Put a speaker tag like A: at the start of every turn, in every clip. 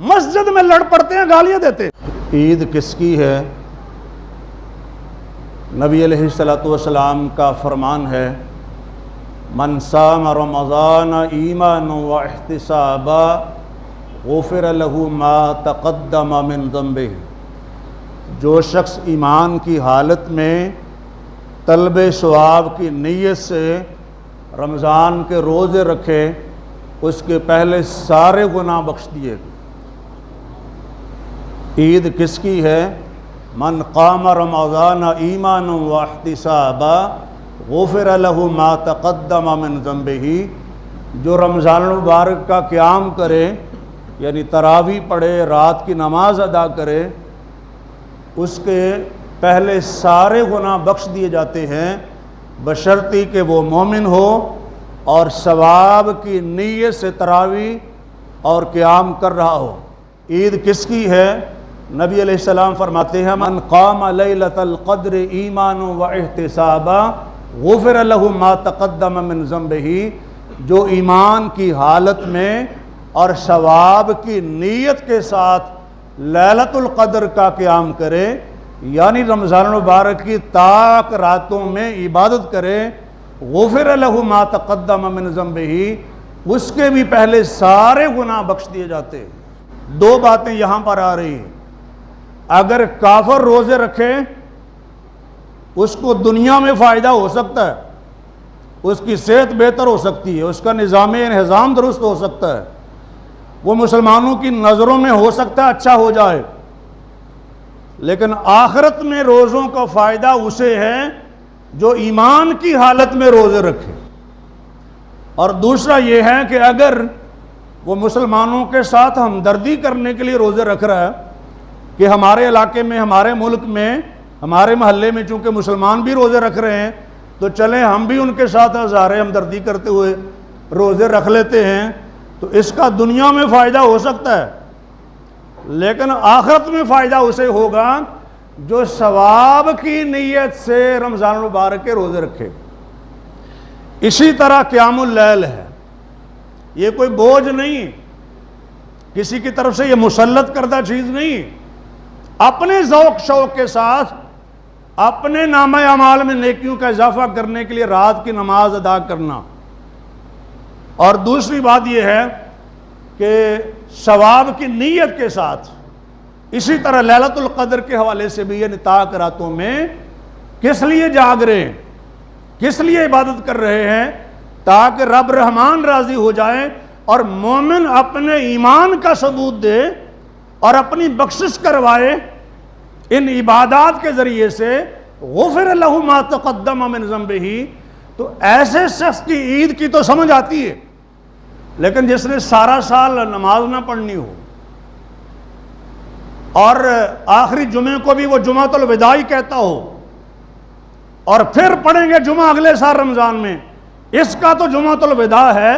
A: مسجد میں لڑ پڑتے ہیں، گالیاں دیتے۔ عید کس کی ہے؟ نبی علیہ الصلوۃ والسلام کا فرمان ہے، من صام رمضان ایمانا واحتسابا غفر له ما تقدم من ذنبہ۔ جو شخص ایمان کی حالت میں طلب ثواب کی نیت سے رمضان کے روزے رکھے، اس کے پہلے سارے گناہ بخش دیے گئے۔ عید کس کی ہے؟ من قام رمضان ایمانا واحتسابا غفر له ما تقدم من ذنبہ۔ جو رمضان المبارک کا قیام کرے، یعنی تراویح پڑھے، رات کی نماز ادا کرے، اس کے پہلے سارے گناہ بخش دیے جاتے ہیں، بشرطی کہ وہ مومن ہو اور ثواب کی نیت سے تراویح اور قیام کر رہا ہو۔ عید کس کی ہے؟ نبی علیہ السلام فرماتے ہیں، من قام لیلۃ القدر ایمانا واحتسابا غفر له ما تقدم من ذنبہ۔ جو ایمان کی حالت میں اور ثواب کی نیت کے ساتھ لیلۃ القدر کا قیام کرے، یعنی رمضان المبارک کی تاک راتوں میں عبادت کرے، غفر له ما تقدم من ذنبہ، اس کے بھی پہلے سارے گناہ بخش دیے جاتے۔ دو باتیں یہاں پر آ رہی ہیں۔ اگر کافر روزے رکھے، اس کو دنیا میں فائدہ ہو سکتا ہے، اس کی صحت بہتر ہو سکتی ہے، اس کا نظام انہضام درست ہو سکتا ہے، وہ مسلمانوں کی نظروں میں ہو سکتا ہے اچھا ہو جائے، لیکن آخرت میں روزوں کا فائدہ اسے ہے جو ایمان کی حالت میں روزے رکھے۔ اور دوسرا یہ ہے کہ اگر وہ مسلمانوں کے ساتھ ہمدردی کرنے کے لیے روزے رکھ رہا ہے کہ ہمارے علاقے میں، ہمارے ملک میں، ہمارے محلے میں چونکہ مسلمان بھی روزے رکھ رہے ہیں، تو چلیں ہم بھی ان کے ساتھ اظہار ہمدردی کرتے ہوئے روزے رکھ لیتے ہیں، تو اس کا دنیا میں فائدہ ہو سکتا ہے، لیکن آخرت میں فائدہ اسے ہوگا جو ثواب کی نیت سے رمضان المبارک کے روزے رکھے۔ اسی طرح قیام اللیل ہے، یہ کوئی بوجھ نہیں، کسی کی طرف سے یہ مسلط کردہ چیز نہیں، اپنے ذوق شوق کے ساتھ اپنے نامہ اعمال میں نیکیوں کا اضافہ کرنے کے لیے رات کی نماز ادا کرنا۔ اور دوسری بات یہ ہے کہ ثواب کی نیت کے ساتھ اسی طرح لیلۃ القدر کے حوالے سے بھی یہ تاک راتوں میں کس لیے جاگ رہے ہیں، کس لیے عبادت کر رہے ہیں؟ تاکہ رب رحمان راضی ہو جائے اور مومن اپنے ایمان کا ثبوت دے اور اپنی بخشش کروائے ان عبادات کے ذریعے سے۔ غفر له ما تقدم من ذنبہ، تو ایسے شخص کی عید کی تو سمجھ آتی ہے، لیکن جس نے سارا سال نماز نہ پڑھنی ہو اور آخری جمعے کو بھی وہ جمعۃ الوداع کہتا ہو اور پھر پڑھیں گے جمعہ اگلے سال رمضان میں، اس کا تو جمعۃ الوداع ہے،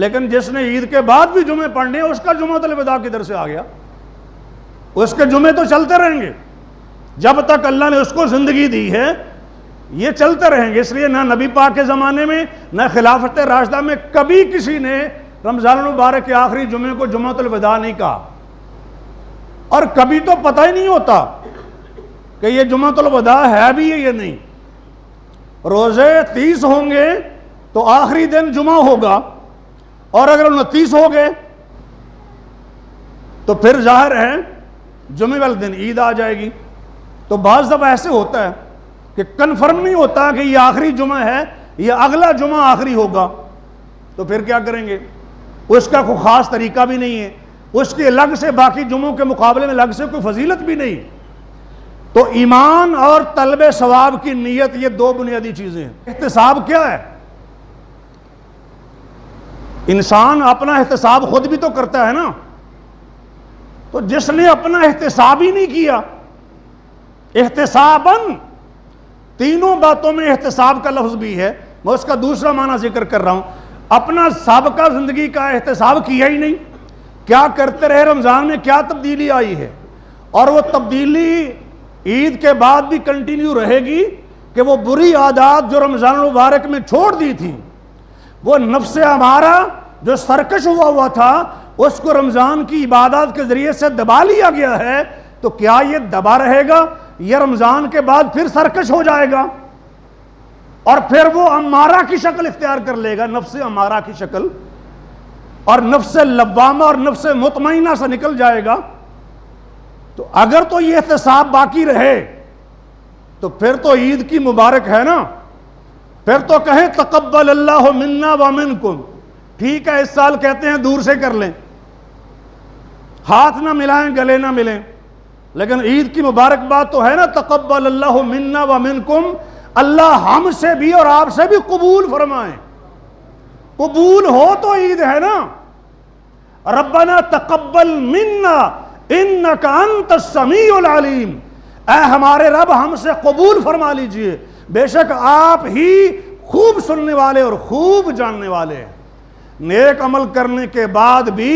A: لیکن جس نے عید کے بعد بھی جمعے پڑھنے ہیں، اس کا جمعۃ الوداع کدھر سے آ گیا؟ اس کے جمعے تو چلتے رہیں گے جب تک اللہ نے اس کو زندگی دی ہے، یہ چلتے رہیں گے۔ اس لیے نہ نبی پاک کے زمانے میں نہ خلافت راشدہ میں کبھی کسی نے رمضان المبارک کے آخری جمعے کو جمعۃ الوداع نہیں کہا، اور کبھی تو پتہ ہی نہیں ہوتا کہ یہ جمعۃ الوداع ہے بھی یا نہیں۔ روزے 30 ہوں گے تو آخری دن جمعہ ہوگا، اور اگر 29 ہو گئے تو پھر ظاہر ہے جمعے والے دن عید آ جائے گی۔ تو بعض دفعہ ایسے ہوتا ہے کہ کنفرم نہیں ہوتا کہ یہ آخری جمعہ ہے یا اگلا جمعہ آخری ہوگا، تو پھر کیا کریں گے؟ اس کا کوئی خاص طریقہ بھی نہیں ہے، اس کے الگ سے باقی جمعوں کے مقابلے میں الگ سے کوئی فضیلت بھی نہیں۔ تو ایمان اور طلب ثواب کی نیت، یہ دو بنیادی چیزیں ہیں۔ احتساب کیا ہے؟ انسان اپنا احتساب خود بھی تو کرتا ہے نا، تو جس نے اپنا احتساب ہی نہیں کیا، احتساباً، تینوں باتوں میں احتساب کا لفظ بھی ہے، میں اس کا دوسرا معنی ذکر کر رہا ہوں، اپنا سابقہ زندگی کا احتساب کیا ہی نہیں، کیا کرتے رہے، رمضان میں کیا تبدیلی آئی ہے، اور وہ تبدیلی عید کے بعد بھی کنٹینیو رہے گی کہ وہ بری عادات جو رمضان المبارک میں چھوڑ دی تھی، وہ نفس ہمارا جو سرکش ہوا تھا، اس کو رمضان کی عبادات کے ذریعے سے دبا لیا گیا ہے، تو کیا یہ دبا رہے گا یا رمضان کے بعد پھر سرکش ہو جائے گا اور پھر وہ امارہ کی شکل اختیار کر لے گا، نفس امارہ کی شکل، اور نفس لوامہ اور نفس مطمئنہ سے نکل جائے گا؟ تو اگر تو یہ احتساب باقی رہے تو پھر تو عید کی مبارک ہے نا، پھر تو کہیں تقبل اللہ منا ومنکم، ٹھیک ہے اس سال کہتے ہیں دور سے کر لیں، ہاتھ نہ ملائیں گلے نہ ملیں، لیکن عید کی مبارک بات تو ہے نا تقبل اللہ منا ومنکم، اللہ ہم سے بھی اور آپ سے بھی قبول فرمائیں، قبول ہو تو عید ہے نا۔ ربنا تقبل منا انک انت السمیع العلیم، اے ہمارے رب ہم سے قبول فرما لیجئے، بے شک آپ ہی خوب سننے والے اور خوب جاننے والے ہیں۔ نیک عمل کرنے کے بعد بھی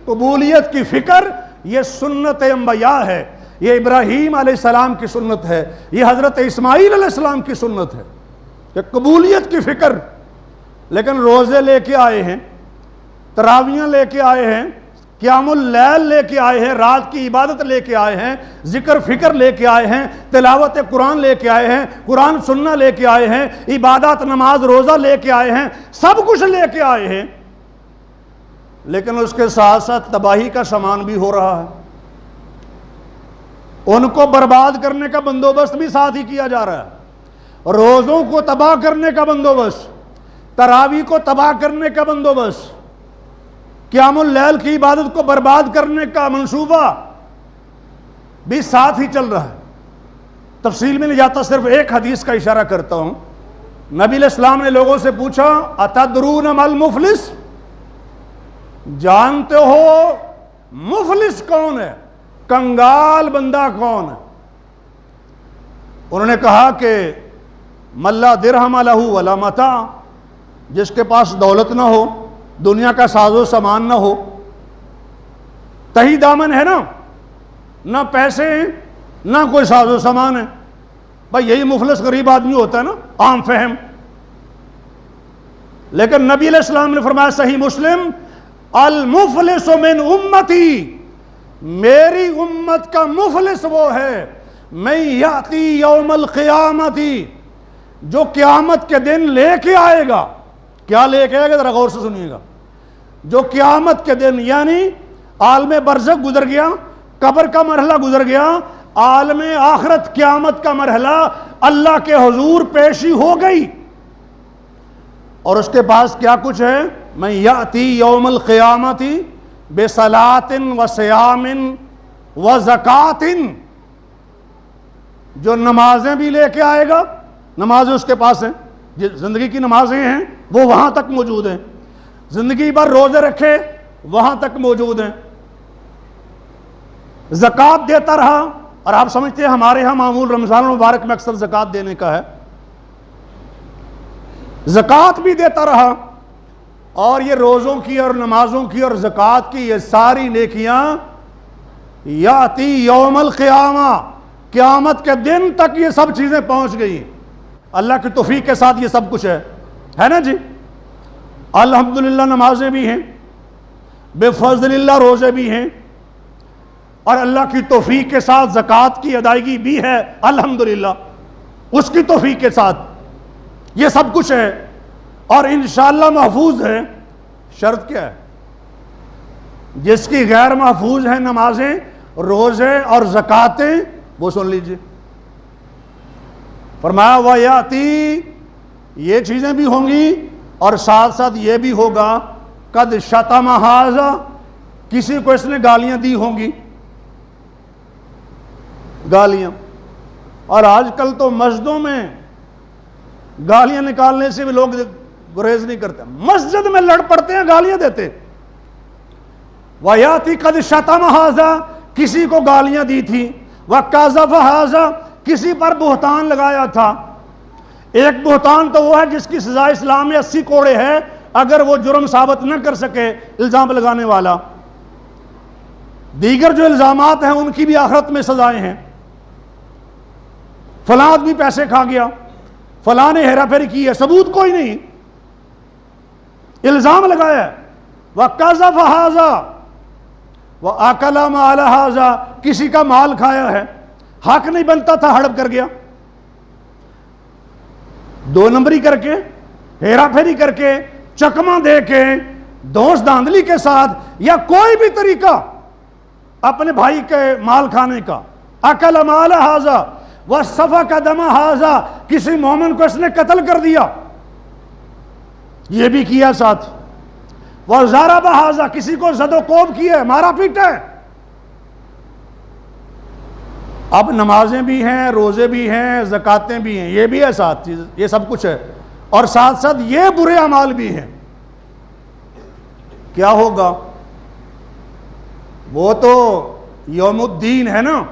A: قبولیت کی فکر، یہ سنت انبیاء ہے، یہ ابراہیم علیہ السلام کی سنت ہے، یہ حضرت اسماعیل علیہ السلام کی سنت ہے کہ قبولیت کی فکر۔ لیکن روزے لے کے آئے ہیں، تراویحیں لے کے آئے ہیں، قیام اللیل لے کے آئے ہیں، رات کی عبادت لے کے آئے ہیں، ذکر فکر لے کے آئے ہیں، تلاوت قرآن لے کے آئے ہیں، قرآن سننا لے کے آئے ہیں، عبادات نماز روزہ لے کے آئے ہیں، سب کچھ لے کے آئے ہیں، لیکن اس کے ساتھ ساتھ تباہی کا سامان بھی ہو رہا ہے، ان کو برباد کرنے کا بندوبست بھی ساتھ ہی کیا جا رہا ہے، روزوں کو تباہ کرنے کا بندوبست، تراویح کو تباہ کرنے کا بندوبست، قیام اللیل کی عبادت کو برباد کرنے کا منصوبہ بھی ساتھ ہی چل رہا ہے۔ تفصیل میں نہیں جاتا، صرف ایک حدیث کا اشارہ کرتا ہوں۔ نبی علیہ السلام نے لوگوں سے پوچھا اتدرون ما المفلس، جانتے ہو مفلس کون ہے، کنگال بندہ کون ہے؟ انہوں نے کہا کہ من لا درہم لہ ولا متاع، جس کے پاس دولت نہ ہو، دنیا کا ساز و سامان نہ ہو، تہی دامن ہے نا، نہ پیسے ہیں نہ کوئی ساز و سامان ہے، بھائی یہی مفلس غریب آدمی ہوتا ہے نا، عام فہم۔ لیکن نبی علیہ السلام نے فرمایا صحیح مسلم، المفلس من امتی، میری امت کا مفلس وہ ہے من یاتی یوم القیامتی، جو قیامت کے دن لے کے آئے گا۔ کیا لے کے آئے گا؟ ذرا غور سے سنیے گا۔ جو قیامت کے دن، یعنی عالم برزخ گزر گیا، قبر کا مرحلہ گزر گیا، عالم آخرت قیامت کا مرحلہ، اللہ کے حضور پیشی ہو گئی، اور اس کے پاس کیا کچھ ہے؟ من یاتی یوم القیامت بصلاۃ وصیام وزکوٰۃ، جو نمازیں بھی لے کے آئے گا، نمازیں اس کے پاس ہیں، زندگی کی نمازیں ہیں وہ وہاں تک موجود ہیں، زندگی بھر روزے رکھے وہاں تک موجود ہیں، زکوٰۃ دیتا رہا، اور آپ سمجھتے ہیں ہمارے ہاں معمول رمضان المبارک میں اکثر زکوٰۃ دینے کا ہے، زکوٰۃ بھی دیتا رہا، اور یہ روزوں کی اور نمازوں کی اور زکوٰۃ کی یہ ساری نیکیاں یاتی یوم القیامہ، قیامت کے دن تک یہ سب چیزیں پہنچ گئی۔ اللہ کی توفیق کے ساتھ یہ سب کچھ ہے نا جی۔ الحمدللہ نمازیں بھی ہیں، بے فضل اللہ روزے بھی ہیں، اور اللہ کی توفیق کے ساتھ زکوٰۃ کی ادائیگی بھی ہے الحمدللہ، اس کی توفیق کے ساتھ یہ سب کچھ ہے، اور انشاءاللہ محفوظ ہے۔ شرط کیا ہے؟ جس کی غیر محفوظ ہیں نمازیں، روزے اور زکوٰتیں، وہ سن لیجئے۔ فرمایا وَيَأْتِي، یہ چیزیں بھی ہوں گی، اور ساتھ ساتھ یہ بھی ہوگا قد شتم ھذا، کسی کو اس نے گالیاں دی ہوں گی، گالیاں۔ اور آج کل تو مسجدوں میں گالیاں نکالنے سے بھی لوگ گریز نہیں کرتے، مسجد میں لڑ پڑتے ہیں، گالیاں دیتے۔ وَيَأْتِي قد شتم ھذا، کسی کو گالیاں دی تھی، وَقَذَفَ ھذا، کسی پر بہتان لگایا تھا۔ ایک بہتان تو وہ ہے جس کی سزا اسلام میں 80 کوڑے ہے اگر وہ جرم ثابت نہ کر سکے الزام لگانے والا، دیگر جو الزامات ہیں ان کی بھی آخرت میں سزائیں ہیں۔ فلاں آدمی پیسے کھا گیا، فلاں نے ہیرا پھیری کی ہے، ثبوت کوئی نہیں، الزام لگایا ہے۔ وَقَذَفَ ھذا، وَأَكَلَ مَالَ هَذَا، کسی کا مال کھایا ہے، حق نہیں بنتا تھا ہڑپ کر گیا، دو نمبری کر کے، ہیرا پھیری کر کے، چکمہ دے کے، دوست دھاندلی کے ساتھ، یا کوئی بھی طریقہ اپنے بھائی کے مال کھانے کا. اکل مال ہذا وسفک دم ہذا، کسی مومن کو اس نے قتل کر دیا، یہ بھی کیا ساتھ. وضرب ہذا، کسی کو زد و کوب کیا، مارا پیٹا ہے. اب نمازیں بھی ہیں، روزے بھی ہیں، زکاتیں بھی ہیں، یہ بھی ہے ساتھ چیز، یہ سب کچھ ہے، اور ساتھ ساتھ یہ برے اعمال بھی ہیں. کیا ہوگا؟ وہ تو یوم الدین ہے نا،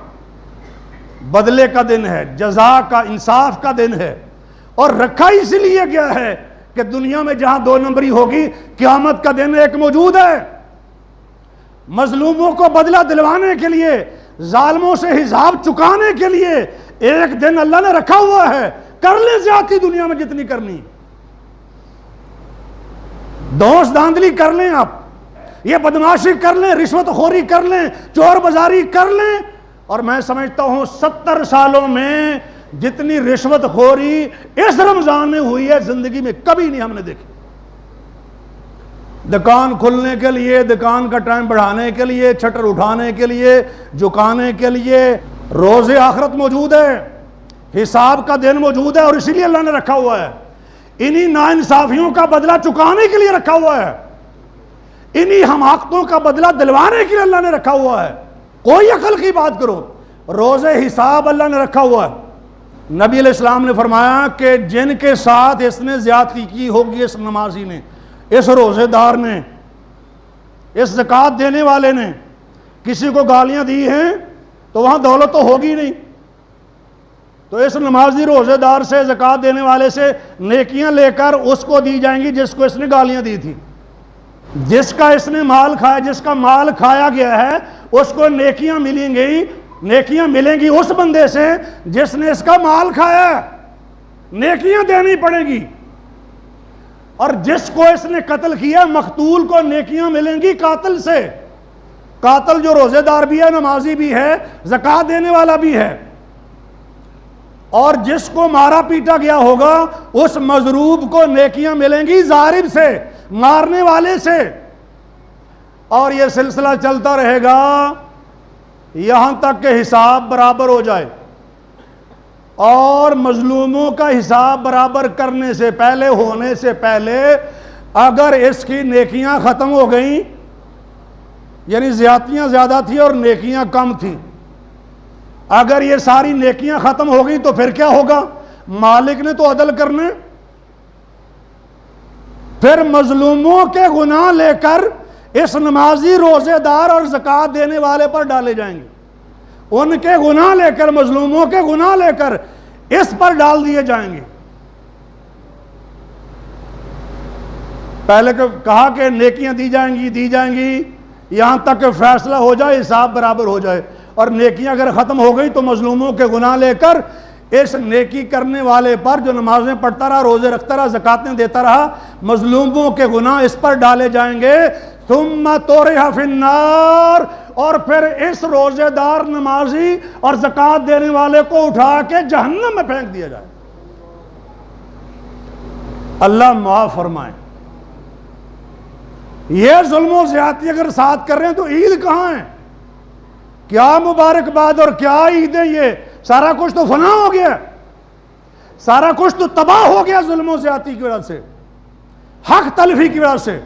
A: بدلے کا دن ہے، جزا کا، انصاف کا دن ہے، اور رکھا اس لیے گیا ہے کہ دنیا میں جہاں دو نمبری ہوگی، قیامت کا دن ایک موجود ہے. مظلوموں کو بدلہ دلوانے کے لیے، ظالموں سے حساب چکانے کے لیے ایک دن اللہ نے رکھا ہوا ہے. کر لیں زیادتی دنیا میں جتنی کرنی، دوست دھاندلی کر لیں، آپ یہ بدماشی کر لیں، رشوت خوری کر لیں، چور بازاری کر لیں. اور میں سمجھتا ہوں 70 سالوں میں جتنی رشوت خوری اس رمضان میں ہوئی ہے، زندگی میں کبھی نہیں ہم نے دیکھی. دکان کھلنے کے لیے، دکان کا ٹائم بڑھانے کے لیے، چھٹر اٹھانے کے لیے، جھکانے کے لیے روز آخرت موجود ہے، حساب کا دن موجود ہے، اور اسی لیے اللہ نے رکھا ہوا ہے. انہی ناانصافیوں کا بدلہ چکانے کے لیے رکھا ہوا ہے، انہی حماقتوں کا بدلہ دلوانے کے لیے اللہ نے رکھا ہوا ہے. کوئی عقل کی بات کرو، روز حساب اللہ نے رکھا ہوا ہے. نبی علیہ السلام نے فرمایا کہ جن کے ساتھ اس نے زیادتی کی ہوگی، اس نمازی نے، اس روزے دار نے، اس زکوٰۃ دینے والے نے، کسی کو گالیاں دی ہیں تو وہاں دولت تو ہوگی نہیں، تو اس نمازی روزے دار سے، زکوٰۃ دینے والے سے نیکیاں لے کر اس کو دی جائیں گی جس کو اس نے گالیاں دی تھی. جس کا اس نے مال کھایا، جس کا مال کھایا گیا ہے، اس کو نیکیاں ملیں گی. نیکیاں ملیں گی اس بندے سے جس نے اس کا مال کھایا ہے، نیکیاں دینی پڑیں گی. اور جس کو اس نے قتل کیا، مقتول کو نیکیاں ملیں گی قاتل سے. قاتل جو روزے دار بھی ہے، نمازی بھی ہے، زکوٰۃ دینے والا بھی ہے. اور جس کو مارا پیٹا گیا ہوگا، اس مضروب کو نیکیاں ملیں گی ضارب سے، مارنے والے سے. اور یہ سلسلہ چلتا رہے گا یہاں تک کہ حساب برابر ہو جائے. اور مظلوموں کا حساب برابر کرنے سے پہلے، ہونے سے پہلے، اگر اس کی نیکیاں ختم ہو گئیں، یعنی زیادتیاں زیادہ تھیں اور نیکیاں کم تھیں، اگر یہ ساری نیکیاں ختم ہو گئی تو پھر کیا ہوگا؟ مالک نے تو عدل کرنے، پھر مظلوموں کے گناہ لے کر اس نمازی، روزے دار اور زکوٰۃ دینے والے پر ڈالے جائیں گے. ان کے گناہ لے کر، مظلوموں کے گناہ لے کر اس پر ڈال دیے جائیں گے. پہلے کہا کہ نیکیاں دی جائیں گی یہاں تک کہ فیصلہ ہو جائے، حساب برابر ہو جائے. اور نیکیاں اگر ختم ہو گئی تو مظلوموں کے گناہ لے کر اس نیکی کرنے والے پر، جو نمازیں پڑھتا رہا، روزے رکھتا رہا، زکاتیں دیتا رہا، مظلوموں کے گناہ اس پر ڈالے جائیں گے. ثم طرح فی النار، اور پھر اس روزے دار، نمازی اور زکات دینے والے کو اٹھا کے جہنم میں پھینک دیا جائے. اللہ معاف فرمائے. یہ ظلم و زیادتی اگر ساتھ کر رہے ہیں تو عید کہاں ہے؟ کیا مبارکباد اور کیا عیدیں؟ یہ سارا کچھ تو فنا ہو گیا، سارا کچھ تو تباہ ہو گیا ظلم و زیادتی کی وجہ سے، حق تلفی کی وجہ سے.